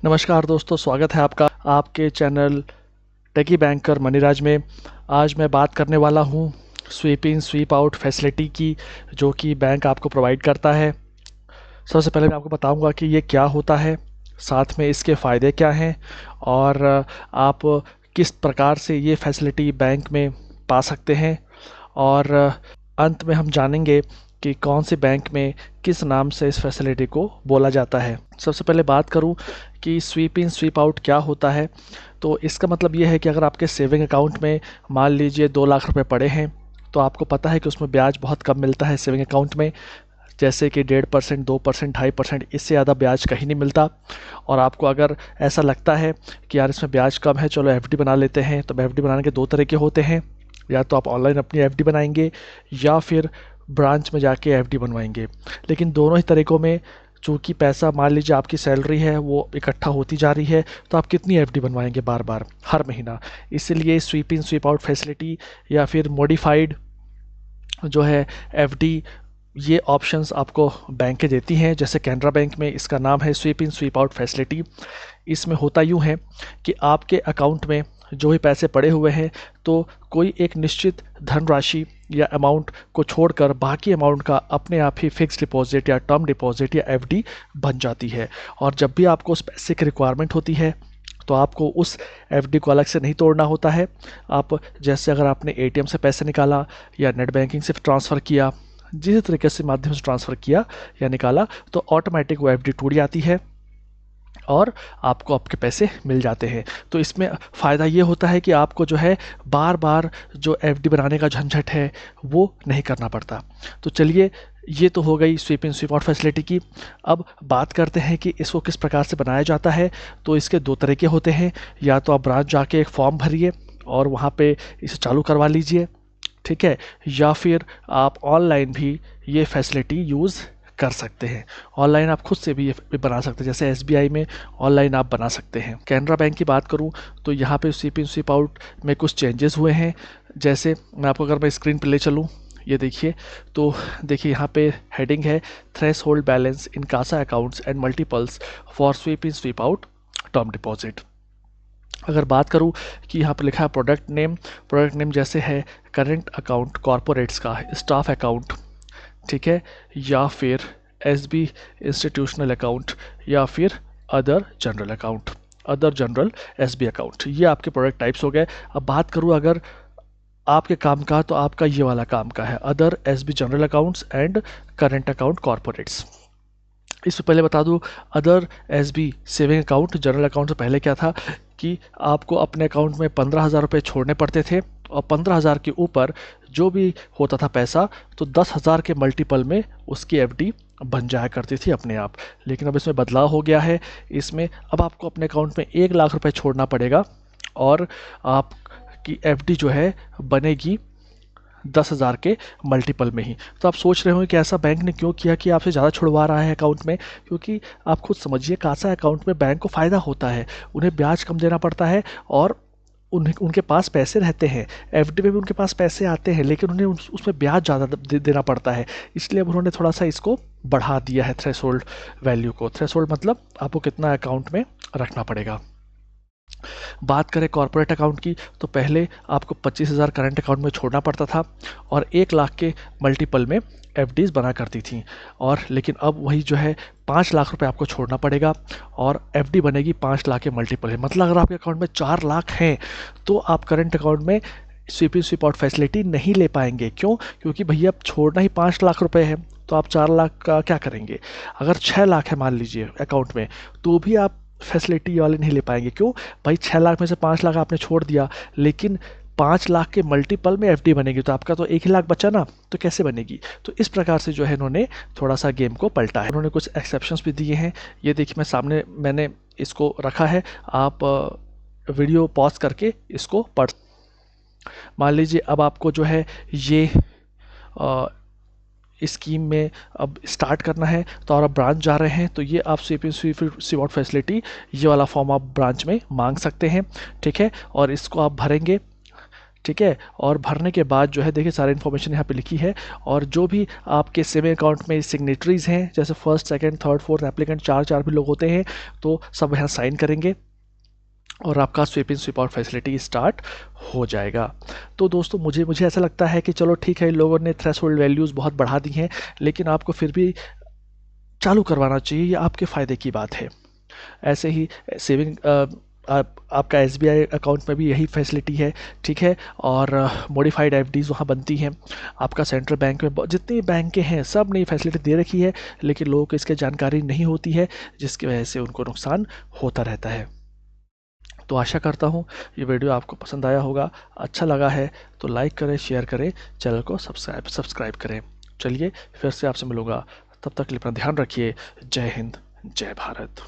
नमस्कार दोस्तों, स्वागत है आपका आपके चैनल टेकी बैंकर मनीराज में। आज मैं बात करने वाला हूँ SVEEP in sweep out facility की, जो कि बैंक आपको प्रोवाइड करता है। सबसे पहले मैं आपको बताऊंगा कि ये क्या होता है, साथ में इसके फ़ायदे क्या हैं और आप किस प्रकार से ये फैसिलिटी बैंक में पा सकते हैं। और अंत में हम जानेंगे कि कौन से बैंक में किस नाम से इस फैसिलिटी को बोला जाता है। सबसे पहले बात करूं कि स्वीप इन स्वीप आउट क्या होता है, तो इसका मतलब ये है कि अगर आपके सेविंग अकाउंट में मान लीजिए 2 लाख रुपए पड़े हैं, तो आपको पता है कि उसमें ब्याज बहुत कम मिलता है सेविंग अकाउंट में, जैसे कि 1.5%, 2%, 2.5%, इससे ज़्यादा ब्याज कहीं नहीं मिलता। और आपको अगर ऐसा लगता है कि यार इसमें ब्याज कम है, चलो एफडी बना लेते हैं, तो एफडी बनाने के 2 तरीके होते हैं। या तो आप ऑनलाइन अपनी एफडी बनाएंगे या फिर ब्रांच में जाके एफडी बनवाएंगे। लेकिन दोनों ही तरीक़ों में चूँकि पैसा, मान लीजिए आपकी सैलरी है वो इकट्ठा होती जा रही है, तो आप कितनी एफडी बनवाएंगे बार बार हर महीना। इसीलिए SVEEP in sweep out facility या फिर मॉडिफाइड जो है एफडी, ये ऑप्शंस आपको बैंकें देती हैं। जैसे कैनरा बैंक में इसका नाम है SVEEP in sweep out facility. इसमें होता यूँ है कि आपके अकाउंट में जो भी पैसे पड़े हुए हैं, तो कोई एक निश्चित धनराशि या अमाउंट को छोड़कर बाकी अमाउंट का अपने आप ही फिक्स डिपॉजिट या टर्म डिपॉजिट या एफडी बन जाती है। और जब भी आपको उस पैसे की रिक्वायरमेंट होती है, तो आपको उस एफडी को अलग से नहीं तोड़ना होता है। आप जैसे अगर आपने एटीएम से पैसे निकाला या नेट बैंकिंग से ट्रांसफ़र किया, जिस तरीके से माध्यम से ट्रांसफ़र किया या निकाला, तो ऑटोमेटिक वो एफडी टूट जाती है और आपको आपके पैसे मिल जाते हैं। तो इसमें फ़ायदा ये होता है कि आपको जो है बार बार जो एफडी बनाने का झंझट है वो नहीं करना पड़ता। तो चलिए, ये तो हो गई SVEEP in sweep out facility की। अब बात करते हैं कि इसको किस प्रकार से बनाया जाता है। तो इसके 2 तरीके होते हैं। या तो आप ब्रांच जाके एक फॉर्म भरिए और वहाँ पे इसे चालू करवा लीजिए, ठीक है। या फिर आप ऑनलाइन भी ये फैसिलिटी यूज़ कर सकते हैं। ऑनलाइन आप खुद से भी ये बना सकते हैं, जैसे एसबीआई में ऑनलाइन आप बना सकते हैं। कैनरा बैंक की बात करूं तो यहाँ पे स्वीप इन स्वीप आउट में कुछ चेंजेस हुए हैं। जैसे अगर मैं स्क्रीन पर ले चलूँ, ये देखिए, तो देखिए यहाँ पे हेडिंग है threshold balance in CASA accounts and multiples for sweep in sweep out term deposit. अगर बात करूं कि यहाँ पर लिखा है प्रोडक्ट नेम जैसे है करेंट अकाउंट कॉरपोरेट्स का, स्टाफ अकाउंट, ठीक है, या फिर एसबी इंस्टीट्यूशनल अकाउंट, या फिर अदर जनरल एसबी अकाउंट। ये आपके प्रोडक्ट टाइप्स हो गए। अब बात करूँ अगर आपके काम का, तो आपका ये वाला काम का है other SB general accounts and current account corporates. इससे पहले बता दूं, other SB saving account general account से पहले क्या था कि आपको अपने अकाउंट में 15,000 रुपये छोड़ने पड़ते थे, और 15,000 के ऊपर जो भी होता था पैसा, तो 10,000 के मल्टीपल में उसकी एफडी बन जाया करती थी अपने आप। लेकिन अब इसमें बदलाव हो गया है। इसमें अब आपको अपने अकाउंट में 1 लाख रुपए छोड़ना पड़ेगा और आपकी एफडी जो है बनेगी 10,000 के मल्टीपल में ही। तो आप सोच रहे होंगे कि ऐसा बैंक ने क्यों किया कि आपसे ज़्यादा छुड़वा रहा है अकाउंट में। क्योंकि आप खुद समझिए, कासा अकाउंट में बैंक को फ़ायदा होता है, उन्हें ब्याज कम देना पड़ता है और उनके पास पैसे रहते हैं। एफडी में भी उनके पास पैसे आते हैं, लेकिन उन्हें उसमें ब्याज ज़्यादा देना पड़ता है। इसलिए अब उन्होंने थोड़ा सा इसको बढ़ा दिया है, थ्रेशोल्ड वैल्यू को। थ्रेशोल्ड मतलब आपको कितना अकाउंट में रखना पड़ेगा। बात करें कॉर्पोरेट अकाउंट की, तो पहले आपको 25,000 करंट अकाउंट में छोड़ना पड़ता था और 1 लाख के मल्टीपल में एफडीज बना करती थी। और लेकिन अब वही जो है 5 लाख रुपए आपको छोड़ना पड़ेगा और एफडी बनेगी 5 लाख के मल्टीपल है। मतलब अगर आपके अकाउंट में 4 लाख हैं, तो आप करंट अकाउंट में SVEEP in sweep out facility नहीं ले पाएंगे। क्यों? क्योंकि भैया अब छोड़ना ही 5 लाख रुपए है, तो आप 4 लाख का क्या करेंगे। अगर 6 लाख है मान लीजिए अकाउंट में, तो भी आप फैसिलिटी वाले नहीं ले पाएंगे। क्यों भाई? 6 लाख में से 5 लाख आपने छोड़ दिया, लेकिन 5 लाख के मल्टीपल में एफडी बनेगी, तो आपका तो 1 ही लाख बचा ना, तो कैसे बनेगी। तो इस प्रकार से जो है इन्होंने थोड़ा सा गेम को पलटा है। उन्होंने कुछ एक्सेप्शंस भी दिए हैं। ये देखिए, मैंने इसको रखा है, आप वीडियो पॉज करके इसको पढ़। मान लीजिए अब आपको जो है ये स्कीम में अब स्टार्ट करना है, तो और आप ब्रांच जा रहे हैं, तो ये आप SVEEP in sweep out facility, ये वाला फॉर्म आप ब्रांच में मांग सकते हैं, ठीक है। और इसको आप भरेंगे, ठीक है। और भरने के बाद जो है देखिए सारी इन्फॉर्मेशन यहाँ पे लिखी है, और जो भी आपके सेविंग अकाउंट में सिग्नेटरीज हैं, जैसे first second third fourth applicant, चार भी लोग होते हैं, तो सब यहाँ साइन करेंगे और आपका SVEEP in sweep out facility start हो जाएगा। तो दोस्तों मुझे मुझे ऐसा लगता है कि चलो ठीक है, इन लोगों ने थ्रेशोल्ड वैल्यूज़ बहुत बढ़ा दी हैं, लेकिन आपको फिर भी चालू करवाना चाहिए, ये आपके फ़ायदे की बात है। ऐसे ही सेविंग आपका एसबीआई अकाउंट में भी यही फैसिलिटी है, ठीक है। और मॉडिफाइड एफडीज़ वहाँ बनती हैं। आपका सेंट्रल बैंक में जितनी बैंकें हैं सब ने ये फैसिलिटी दे रखी है, लेकिन लोगों को इसकी जानकारी नहीं होती है, जिसकी वजह से उनको नुकसान होता रहता है। तो आशा करता हूँ ये वीडियो आपको पसंद आया होगा। अच्छा लगा है तो लाइक करें, शेयर करें, चैनल को सब्सक्राइब करें। चलिए फिर से आपसे मिलूँगा, तब तक के लिए अपना ध्यान रखिए। जय हिंद, जय भारत।